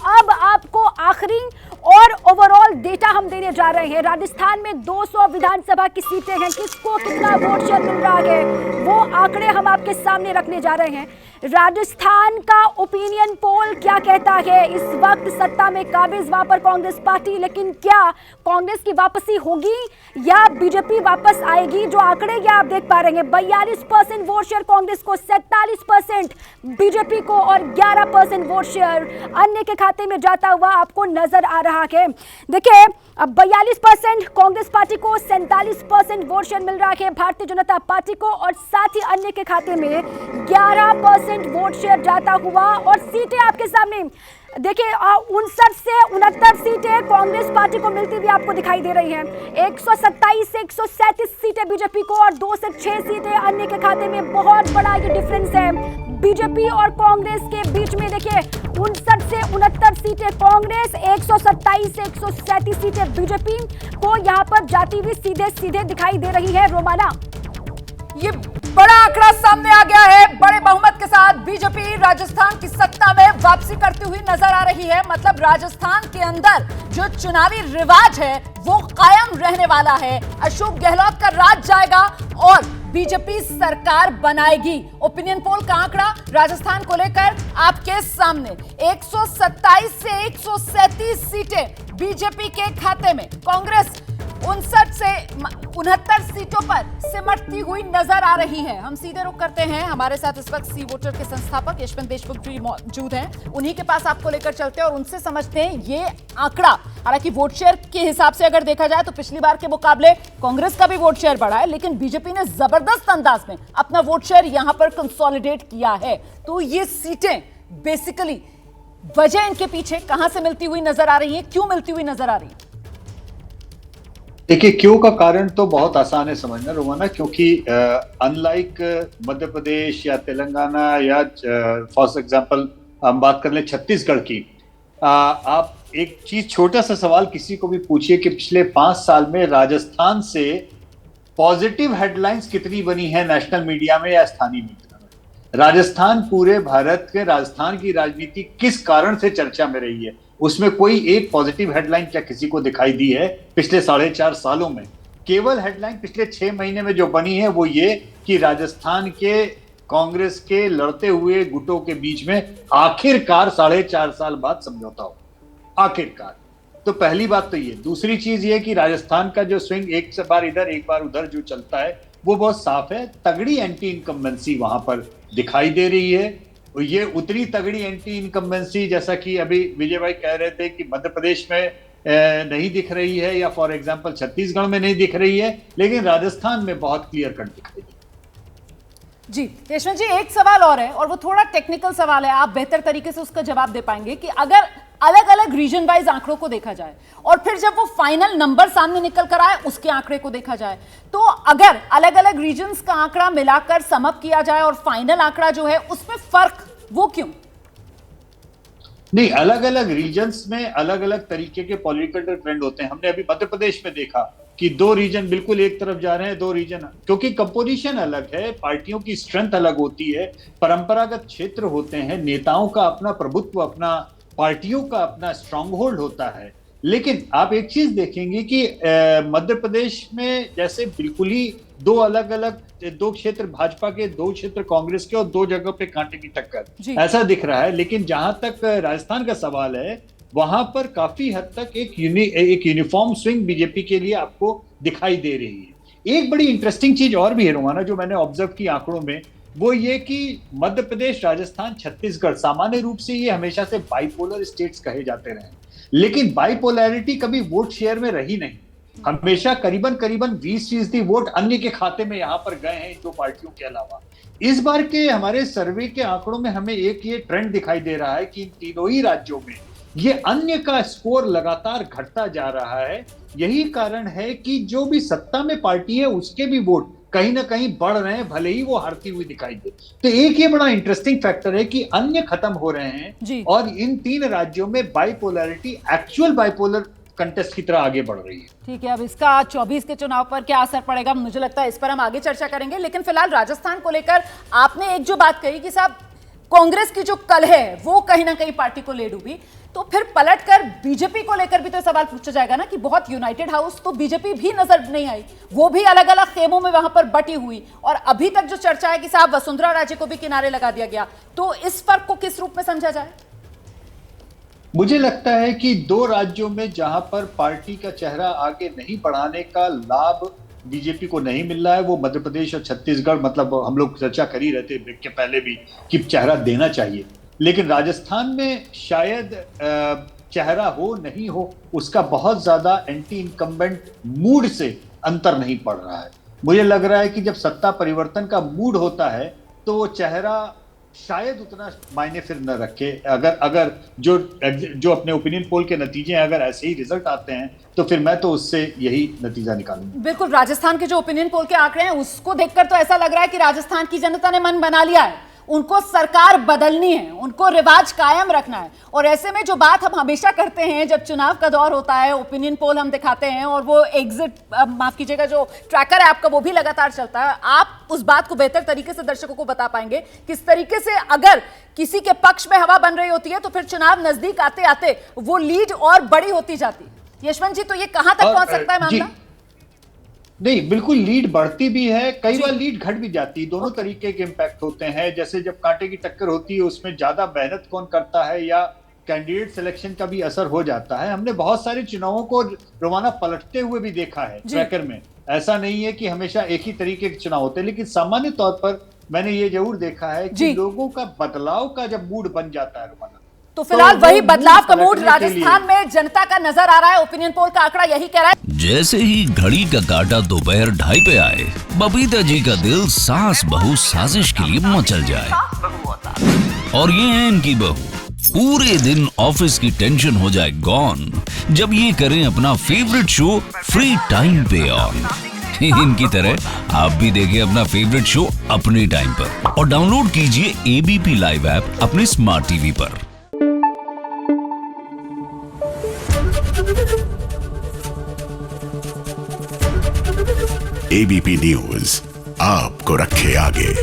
अब आपको आखिरी और ओवरऑल डेटा हम देने जा रहे हैं। राजस्थान में 200 विधानसभा की सीटें हैं, किसको कितना वोट शेयर मिल रहा है वो आंकड़े हम आपके सामने रखने जा रहे हैं। राजस्थान का ओपिनियन पोल क्या कहता है? इस वक्त सत्ता में काबिज वहां पर कांग्रेस पार्टी, लेकिन क्या कांग्रेस की वापसी होगी या बीजेपी वापस आएगी? जो आंकड़े ये आप देख पा रहे हैं, 42% वोट शेयर कांग्रेस को, 47% बीजेपी को और 11% वोट शेयर अन्य के खाते में जाता हुआ आपको नजर आ रहा है। देखिए, अब 42% कांग्रेस पार्टी को, 47% वोट शेयर मिल रहा है भारतीय जनता पार्टी को और साथ ही अन्य के खाते में 11% वोट शेयर जाता हुआ। और सीटें आपके सामने देखिए, 59 से 69 सीटें कांग्रेस पार्टी को मिलती हुई आपको दिखाई दे रही हैं। 127 से 137 सीटें बीजेपी को और 2 से 6 सीटें अन्य के खाते में। बहुत बड़ा ये डिफरेंस है बीजेपी और कांग्रेस के बीच में। देखिए, 59 से 69 सीटें कांग्रेस, 127 से 137 सीटें बीजेपी को यहाँ पर जाती हुई सीधे सीधे दिखाई दे रही है। रोमाना, ये बड़ा आंकड़ा सामने आ गया है। बड़े बहुमत के साथ बीजेपी राजस्थान की सत्ता में वापसी करती हुई नजर आ रही है। मतलब राजस्थान के अंदर जो चुनावी रिवाज है वो कायम रहने वाला है। अशोक गहलोत का राज जाएगा और बीजेपी सरकार बनाएगी। ओपिनियन पोल का आंकड़ा राजस्थान को लेकर आपके सामने, 127 से 137 सीटें बीजेपी के खाते में, कांग्रेस 59 से 69 सीटों पर सिमटती हुई नजर आ रही है। हम सीधे रुख करते हैं, हमारे साथ इस वक्त सी वोटर के संस्थापक यशवंत देशमुख जी मौजूद हैं। उन्हीं के पास आपको लेकर चलते हैं और उनसे समझते हैं ये आंकड़ा। हालांकि वोट शेयर के हिसाब से अगर देखा जाए तो पिछली बार के मुकाबले कांग्रेस का भी वोट शेयर बढ़ा है, लेकिन बीजेपी ने जबरदस्त अंदाज में अपना वोट शेयर यहां पर कंसोलिडेट किया है। तो ये सीटें बेसिकली वजह इनके पीछे कहां से मिलती हुई नजर आ रही है, क्यों मिलती हुई नजर आ रही है? देखिए, क्यों का कारण तो बहुत आसान है समझना रोमाना, क्योंकि अनलाइक मध्य प्रदेश या तेलंगाना या फॉर एग्जांपल हम बात कर लें छत्तीसगढ़ की, आप एक चीज, छोटा सा सवाल किसी को भी पूछिए कि पिछले 5 साल में राजस्थान से पॉजिटिव हेडलाइंस कितनी बनी है नेशनल मीडिया में या स्थानीय मीडिया में। राजस्थान, पूरे भारत के राजस्थान की राजनीति किस कारण से चर्चा में रही है, उसमें कोई एक पॉजिटिव हेडलाइन क्या किसी को दिखाई दी है पिछले 4.5 सालों में? केवल हेडलाइन पिछले 6 महीने में जो बनी है वो ये कि राजस्थान के कांग्रेस के लड़ते हुए गुटों के बीच में आखिरकार 4.5 साल बाद समझौता हो, आखिरकार। तो पहली बात तो ये। दूसरी चीज ये कि राजस्थान का जो स्विंग एक बार इधर एक बार उधर जो चलता है वो बहुत साफ है। तगड़ी एंटी इनकम्बेंसी वहां पर दिखाई दे रही है। ये उतनी तगड़ी एंटी इनकम्बेंसी, जैसा कि अभी विजय भाई कह रहे थे कि मध्य प्रदेश में नहीं दिख रही है या फॉर एग्जांपल छत्तीसगढ़ में नहीं दिख रही है, लेकिन राजस्थान में बहुत क्लियर कट दिख रही है। जी यशवंत जी, एक सवाल और है और वो थोड़ा टेक्निकल सवाल है, आप बेहतर तरीके से उसका जवाब दे पाएंगे कि अगर अलग अलग रीजन वाइज आंकड़ों को देखा जाए और फिर जब वो फाइनल नंबर सामने निकल कर आए उसके आंकड़े को देखा जाए, तो अगर अलग अलग रीजन्स का आंकड़ा मिलाकर समअप किया जाए और फाइनल आंकड़ा जो है उसमें फर्क, वो क्यों? नहीं, अलग अलग रीजन्स में अलग अलग तरीके के पॉलिटिकल ट्रेंड होते हैं। हमने अभी मध्य प्रदेश में देखा कि 2 रीजन बिल्कुल एक तरफ जा रहे हैं, 2 रीजन, क्योंकि कंपोजिशन अलग है, पार्टियों की स्ट्रेंथ अलग होती है, परंपरागत क्षेत्र होते हैं, नेताओं का अपना प्रभुत्व, अपना पार्टियों का अपना स्ट्रांग होल्ड होता है। लेकिन आप एक चीज देखेंगे कि मध्य प्रदेश में जैसे बिल्कुल ही 2 अलग अलग, 2 क्षेत्र भाजपा के, 2 क्षेत्र कांग्रेस के और 2 जगह पे कांटे की टक्कर, ऐसा दिख रहा है। लेकिन जहां तक राजस्थान का सवाल है, वहां पर काफी हद तक एक यूनिफॉर्म स्विंग बीजेपी के लिए आपको दिखाई दे रही है। एक बड़ी इंटरेस्टिंग चीज और भी है रोमाना, जो मैंने ऑब्जर्व की आंकड़ों में, वो ये कि मध्य प्रदेश, राजस्थान, छत्तीसगढ़, सामान्य रूप से ये हमेशा से बाइपोलर स्टेट्स कहे जाते रहे, लेकिन बाइपोलैरिटी कभी वोट शेयर में रही नहीं। हमेशा करीबन 20% वोट अन्य के खाते में यहां पर गए हैं इन 2 पार्टियों के अलावा। इस बार के हमारे सर्वे के आंकड़ों में हमें एक ये ट्रेंड दिखाई दे रहा है कि इन तीनों ही राज्यों में ये अन्य का स्कोर लगातार घटता जा रहा है। यही कारण है कि जो भी सत्ता में पार्टी है उसके भी वोट कहीं ना कहीं बढ़ रहे हैं, भले ही वो हारती हुई दिखाई दे। तो एक ये बड़ा इंटरेस्टिंग फैक्टर है कि अन्य खत्म हो रहे हैं और इन 3 राज्यों में बाइपोलैरिटी, एक्चुअल बाइपोलर कंटेस्ट की तरह आगे बढ़ रही है। ठीक है, अब इसका 24 के चुनाव पर क्या असर पड़ेगा, मुझे लगता है इस पर हम आगे चर्चा करेंगे। लेकिन फिलहाल राजस्थान को लेकर आपने एक जो बात कही कि साहब कांग्रेस की जो कल है वो कहीं ना कहीं पार्टी को ले डूबी, तो फिर पलटकर बीजेपी को लेकर भी तो सवाल पूछा जाएगा ना कि बहुत यूनाइटेड हाउस तो बीजेपी भी नजर नहीं आई, वो भी अलग अलग खेमों में वहां पर बटी हुई, और अभी तक जो चर्चा है कि साहब वसुंधरा राजे को भी किनारे लगा दिया गया, तो इस फर्क को किस रूप में समझा जाए? मुझे लगता है कि दो राज्यों में जहां पर पार्टी का चेहरा आगे नहीं बढ़ाने का लाभ बीजेपी को नहीं मिल रहा है, वो मध्य प्रदेश और छत्तीसगढ़, मतलब हम लोग चर्चा कर ही रहे थे ब्रेक के पहले भी कि चेहरा देना चाहिए, लेकिन राजस्थान में शायद चेहरा हो नहीं हो, उसका बहुत ज्यादा एंटी इनकम्बेंट मूड से अंतर नहीं पड़ रहा है। मुझे लग रहा है कि जब सत्ता परिवर्तन का मूड होता है तो वो चेहरा शायद उतना मायने फिर न रखे। अगर जो अपने ओपिनियन पोल के नतीजे हैं, अगर ऐसे ही रिजल्ट आते हैं तो फिर मैं तो उससे यही नतीजा निकालूंगा। बिल्कुल, राजस्थान के जो ओपिनियन पोल के आंकड़े हैं उसको देखकर तो ऐसा लग रहा है कि राजस्थान की जनता ने मन बना लिया है, उनको सरकार बदलनी है, उनको रिवाज कायम रखना है। और ऐसे में जो बात हम हमेशा करते हैं जब चुनाव का दौर होता है, ओपिनियन पोल हम दिखाते हैं और वो एग्जिट, माफ कीजिएगा, जो ट्रैकर है आपका वो भी लगातार चलता है, आप उस बात को बेहतर तरीके से दर्शकों को बता पाएंगे किस तरीके से अगर किसी के पक्ष में हवा बन रही होती है तो फिर चुनाव नजदीक आते आते वो लीड और बड़ी होती जाती। यशवंत जी, तो ये कहां तक पहुंच सकता है मामला? नहीं, बिल्कुल लीड बढ़ती भी है, कई बार लीड घट भी जाती है, दोनों तरीके के इम्पैक्ट होते हैं। जैसे जब कांटे की टक्कर होती है उसमें ज्यादा मेहनत कौन करता है या कैंडिडेट सिलेक्शन का भी असर हो जाता है। हमने बहुत सारे चुनावों को रोमाना पलटते हुए भी देखा है ट्रैकर में। ऐसा नहीं है कि हमेशा एक ही तरीके के चुनाव होते हैं, लेकिन सामान्य तौर पर मैंने ये जरूर देखा है कि लोगों का बदलाव का जब मूड बन जाता है रोमाना, तो फिलहाल वही बदलाव का मूड राजस्थान में जनता का नजर आ रहा है। ओपिनियन पोल का आंकड़ा यही कह रहा है। जैसे ही घड़ी का काटा दोपहर 2:30 पे आए, बबीता जी का दिल सास बहू साजिश के लिए मचल जाए। और ये है इनकी बहू, पूरे दिन ऑफिस की टेंशन हो जाए गॉन जब ये करें अपना फेवरेट शो फ्री टाइम पे ऑन। इनकी तरह आप भी देखिए अपना फेवरेट शो अपने टाइम पर और डाउनलोड कीजिए एबीपी लाइव ऐप अपने स्मार्ट टीवी पर। एबीपी न्यूज आपको रखे आगे।